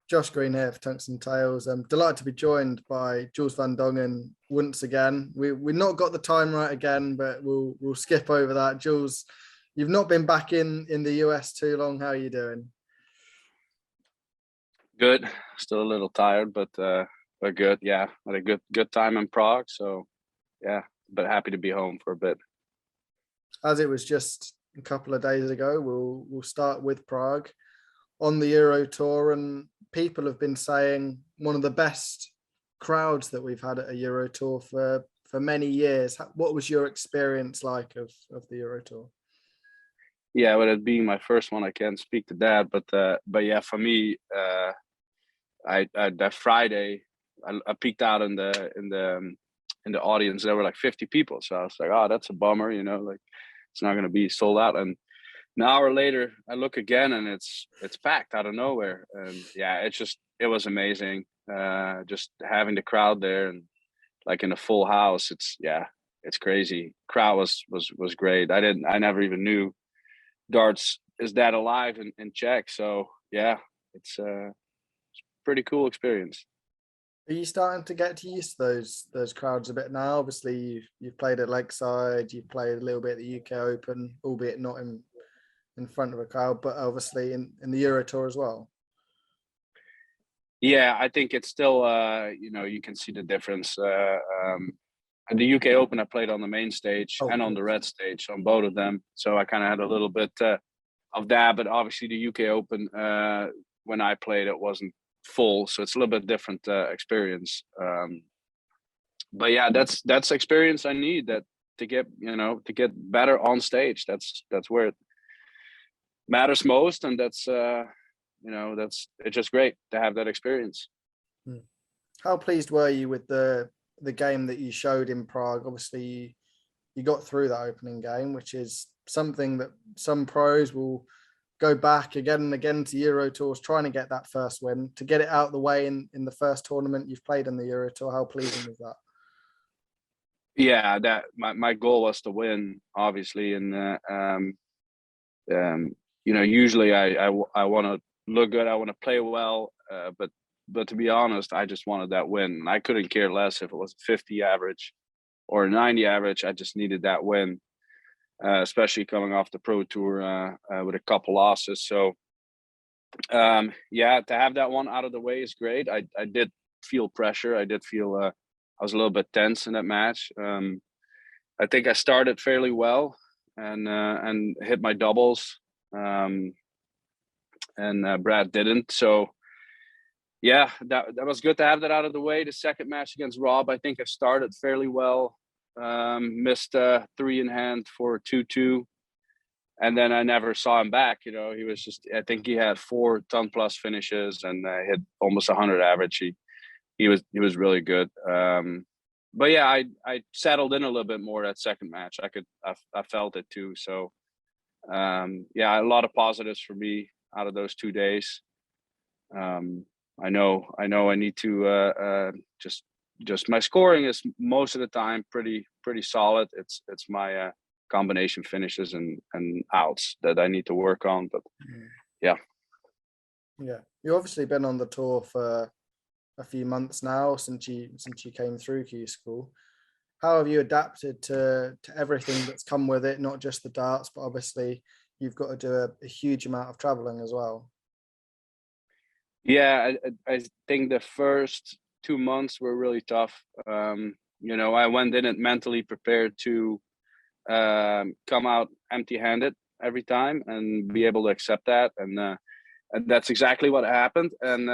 Josh Green here for Tungsten Tales. I'm delighted to be joined by Jules van Dongen once again. We've not got the time right again, but we'll skip over that. Jules, you've not been back in the US too long. How are you doing? Good. Still a little tired, but good. Yeah, had a good time in Prague. So yeah, but happy to be home for a bit. As it was just a couple of days ago, we'll start with Prague on the Euro Tour, and people have been saying one of the best crowds that we've had at a Euro Tour for many years. What was your experience like of the Euro Tour? Yeah, with it being my first one, I can't speak to that, but yeah, for me, I that Friday, I peeked out in the audience. There were like 50 people, so I was like, oh, that's a bummer, like it's not going to be sold out. And an hour later, I look again, and it's packed out of nowhere. And yeah, it was amazing. Just having the crowd there and like in a full house, it's crazy. Crowd was great. I never even knew darts is that alive in Czech. So yeah, it's pretty cool experience. Are you starting to get used to those crowds a bit now? Obviously, you've played at Lakeside, you've played a little bit at the UK Open, albeit not in front of a crowd, but obviously in the Euro Tour as well. Yeah, I think it's still you can see the difference. At the UK Open, I played on the main stage and on the red stage on both of them, so I kind of had a little bit of that. But obviously, the UK Open, when I played, it wasn't full, so it's a little bit different experience. But yeah, that's experience I need to get better on stage. That's where it matters most, and it's just great to have that experience. How pleased were you with the game that you showed in Prague? Obviously, you got through that opening game, which is something that some pros will go back again and again to Euro Tours, trying to get that first win, to get it out of the way in the first tournament you've played in the Euro Tour. How pleasing is that? Yeah, that my goal was to win, obviously, and usually I want to look good, I want to play well, but to be honest, I just wanted that win. I couldn't care less if it was a 50 average or a 90 average. I just needed that win, especially coming off the Pro Tour with a couple losses. So yeah, to have that one out of the way is great. I did feel pressure. I did feel I was a little bit tense in that match. I think I started fairly well and hit my doubles. And Brad didn't. So yeah, that was good to have that out of the way. The second match against Rob, I think I started fairly well. Missed 3 in hand for 2-2, and then I never saw him back. He was just, I think he had 4 ton plus finishes and hit almost 100 average. He was really good. But yeah, I settled in a little bit more that second match. I felt it too. So yeah, a lot of positives for me out of those 2 days. I know I need to just my scoring is most of the time pretty solid. It's my combination finishes and outs that I need to work on. But yeah, you've obviously been on the tour for a few months now since you came through Q School. How have you adapted to everything that's come with it? Not just the darts, but obviously you've got to do a huge amount of traveling as well. Yeah, I think the first 2 months were really tough. I went in it mentally prepared to come out empty-handed every time and be able to accept that, and that's exactly what happened. And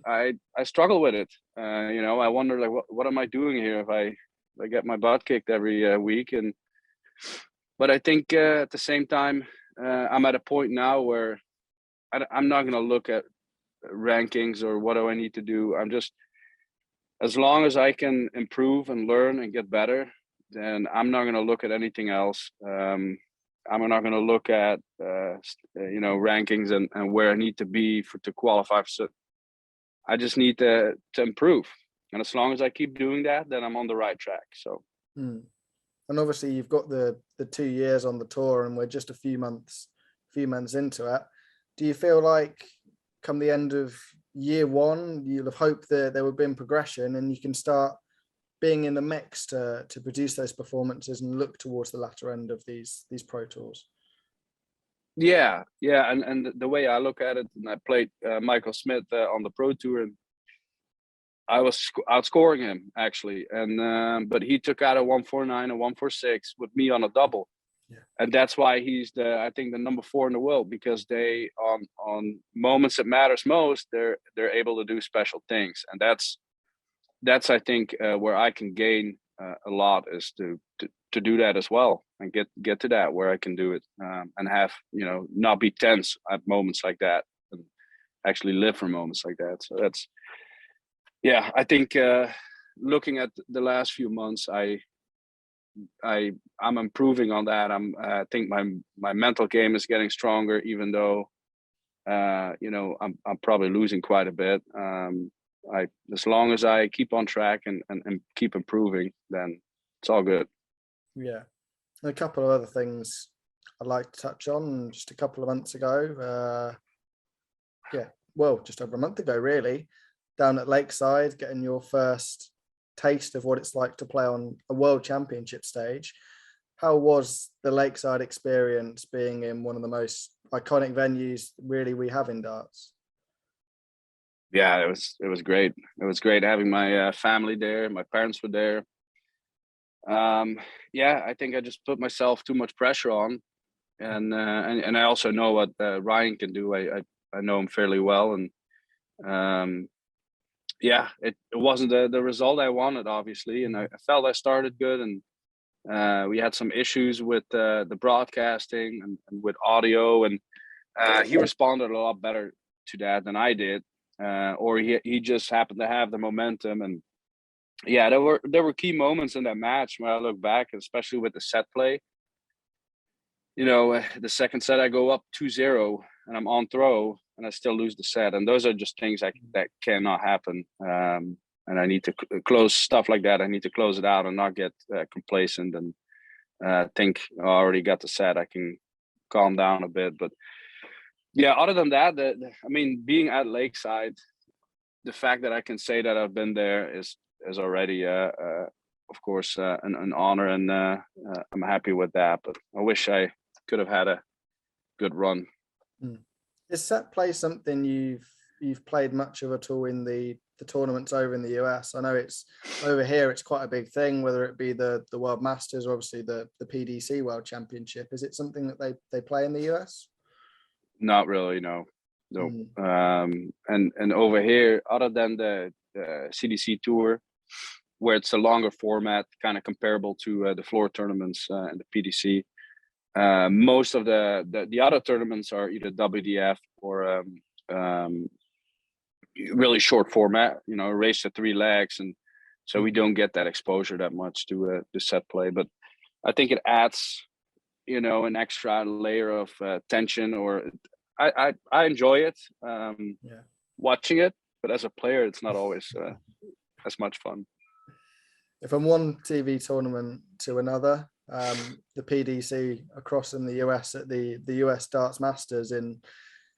I struggle with it. I wonder, like, what am I doing here if I get my butt kicked every week? But I think at the same time, I'm at a point now where I'm not going to look at rankings or what do I need to do. I'm just, as long as I can improve and learn and get better, then I'm not going to look at anything else. I'm not going to look at rankings and where I need to be to qualify. So I just need to improve, and as long as I keep doing that, then I'm on the right track. So and obviously you've got the 2 years on the tour, and we're just a few months into it. Do you feel like come the end of year one, you'll have hoped that there would have been progression, and you can start being in the mix to produce those performances and look towards the latter end of these pro tours. Yeah, and the way I look at it, and I played Michael Smith on the Pro Tour, and I was outscoring him actually, and but he took out a 149, a 146 with me on a double, and that's why he's I think the number 4 in the world, because they on moments that matters most, they're able to do special things, and that's I think where I can gain a lot, is to do that as well, and get to that where I can do it, and have, not be tense at moments like that, and actually live for moments like that. So that's, yeah, I think looking at the last few months, I'm improving on that. I think my mental game is getting stronger, even though I'm probably losing quite a bit. As long as I keep on track and keep improving, then it's all good. Yeah. And a couple of other things I'd like to touch on. Just a couple of months ago, just over a month ago, really, down at Lakeside, getting your first taste of what it's like to play on a world championship stage. How was the Lakeside experience, being in one of the most iconic venues really we have in darts? Yeah, it was great. It was great having my family there. My parents were there. I think I just put myself too much pressure on, and I also know what Ryan can do. I know him fairly well, and it wasn't the result I wanted, obviously, and I felt I started good, and we had some issues with the broadcasting and with audio, and he responded a lot better to that than I did, or he just happened to have the momentum. And yeah, there were key moments in that match when I look back, especially with the set play. The second set I go up 2-0 and I'm on throw and I still lose the set, and those are just things that cannot happen. And I need to close stuff like that. I need to close it out and not get complacent and think, I already got the set, I can calm down a bit. But yeah, other than that, being at Lakeside, the fact that I can say that I've been there is already, of course, an honor, and I'm happy with that. But I wish I could have had a good run. Is set play something you've played much of at all in the tournaments over in the US? I know it's over here, it's quite a big thing, whether it be the World Masters or obviously the PDC World Championship. Is it something that they play in the US? Not really, no. And over here, other than the CDC Tour, where it's a longer format, kind of comparable to the floor tournaments and the PDC, most of the other tournaments are either WDF or really short format, race to 3 legs, and so we don't get that exposure that much to the set play. But I think it adds, an extra layer of tension, or I enjoy it, watching it, but as a player, it's not always as much fun. From one TV tournament to another, the PDC across in the US at the US Darts Masters in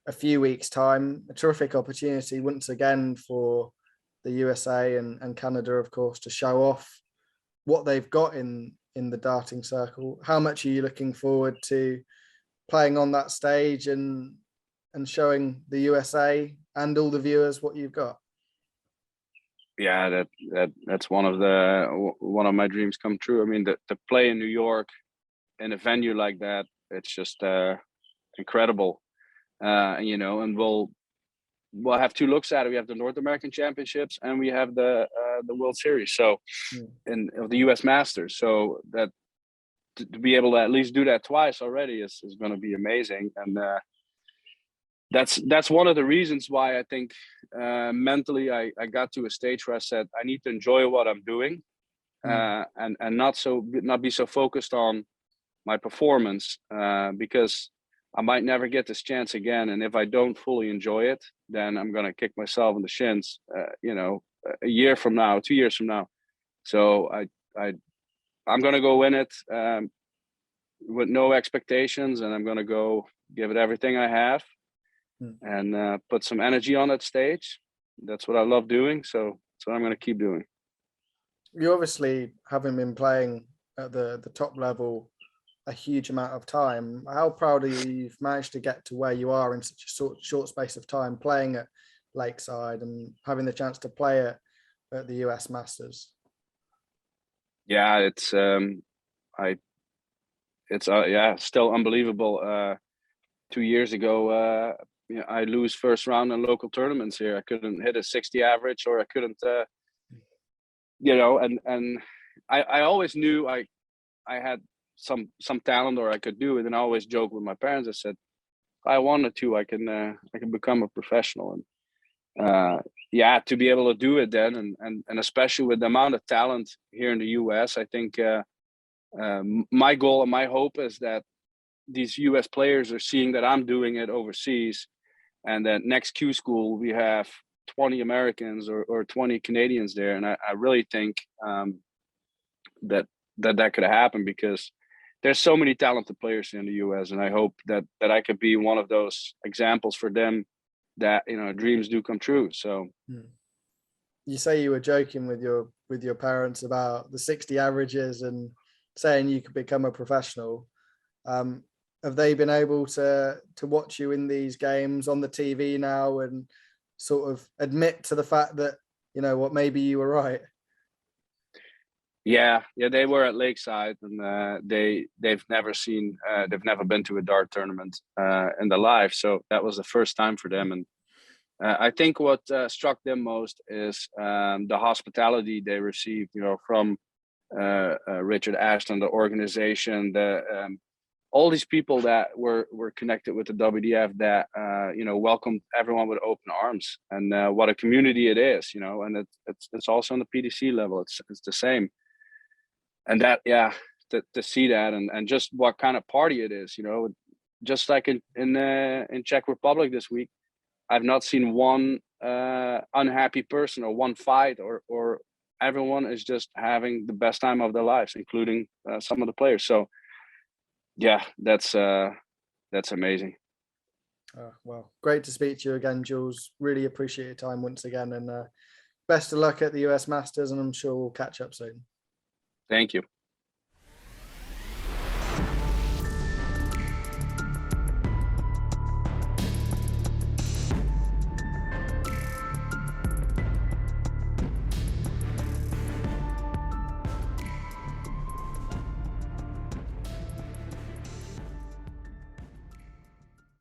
a few weeks' time, a terrific opportunity once again for the USA and Canada, of course, to show off what they've got in the darting circle. How much are you looking forward to playing on that stage and showing the USA and all the viewers what you've got? Yeah, that's one of my dreams come true. I mean, to play in New York in a venue like that, it's just incredible. And we'll have 2 looks at it. We have the North American Championships and we have the World Series. So of the US Masters. So that to be able to at least do that twice already is going to be amazing. And that's one of the reasons why I think mentally I got to a stage where I said I need to enjoy what I'm doing, and not be so focused on my performance, because I might never get this chance again. And if I don't fully enjoy it, then I'm gonna kick myself in the shins, a year from now, 2 years from now. So I'm gonna go win it with no expectations, and I'm gonna go give it everything I have. And put some energy on that stage, that's what I love doing. So that's what I'm going to keep doing. You obviously haven't been playing at the top level a huge amount of time. How proud are you you've managed to get to where you are in such a short space of time, playing at Lakeside and having the chance to play at the US Masters? Yeah, it's yeah, still unbelievable. 2 years ago, I lose first round in local tournaments here. I couldn't hit a 60 average, or I couldn't, and I always knew I had some talent, or I could do it. And I always joke with my parents. I said, if I wanted to, I can become a professional. And yeah, to be able to do it then, and especially with the amount of talent here in the US, I think my goal and my hope is that these US players are seeing that I'm doing it overseas, and that next Q school we have 20 Americans or 20 Canadians there. And I really think that could happen, because there's so many talented players in the US, and I hope that I could be one of those examples for them, that dreams do come true. So you say you were joking with your parents about the 60 averages and saying you could become a professional. Have they been able to watch you in these games on the TV now and sort of admit to the fact that, what, maybe you were right? Yeah, they were at Lakeside, and they've never been to a dart tournament in their life, so that was the first time for them. And I think what struck them most is the hospitality they received, from Richard Ashton, the organization, all these people that were connected with the WDF, that welcomed everyone with open arms, and what a community it is, and it's also on the PDC level. It's the same. And that, yeah, to see that, and just what kind of party it is, just like in Czech Republic this week, I've not seen one unhappy person or one fight, or everyone is just having the best time of their lives, including some of the players. So yeah, that's amazing. Well, great to speak to you again, Jules. Really appreciate your time once again, and best of luck at the US Masters, and I'm sure we'll catch up soon. Thank you.